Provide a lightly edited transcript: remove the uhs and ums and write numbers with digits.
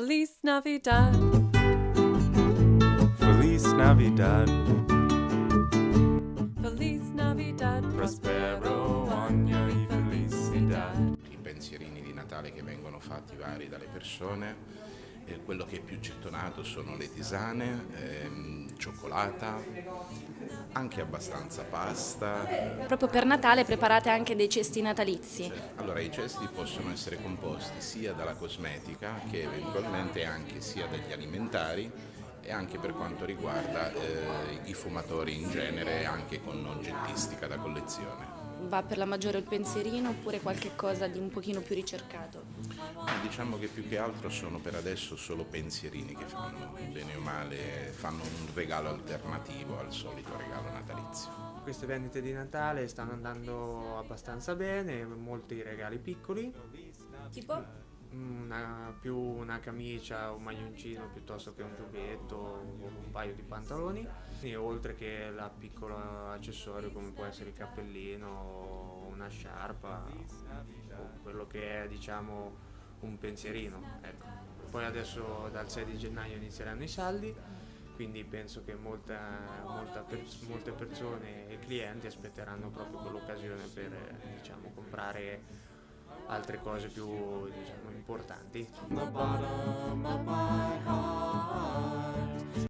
Feliz Navidad. Feliz Navidad. Feliz Navidad. Prospero año y felicidad. I pensierini di Natale che vengono fatti vari dalle persone, quello che è più gettonato sono le tisane, cioccolata, anche abbastanza pasta. Proprio per Natale preparate anche dei cesti natalizi. Allora i cesti possono essere composti sia dalla cosmetica che eventualmente anche sia dagli alimentari e anche per quanto riguarda i fumatori in genere, anche con oggettistica da collezione. Va per la maggiore il pensierino oppure qualche cosa di un pochino più ricercato? Ma diciamo che più che altro sono per adesso solo pensierini che fanno, bene o male, fanno un regalo alternativo al solito regalo natalizio. Queste vendite di Natale stanno andando abbastanza bene, molti regali piccoli, Tipo? più una camicia, un maglioncino piuttosto che un giubbetto o un paio di pantaloni, e oltre che la piccola accessorio come può essere il cappellino, una sciarpa o quello che è diciamo un pensierino, ecco. Poi adesso dal 6 di gennaio inizieranno i saldi, quindi penso che molte persone e clienti aspetteranno proprio quell'occasione per diciamo comprare altre cose più diciamo importanti. The bottom of my heart.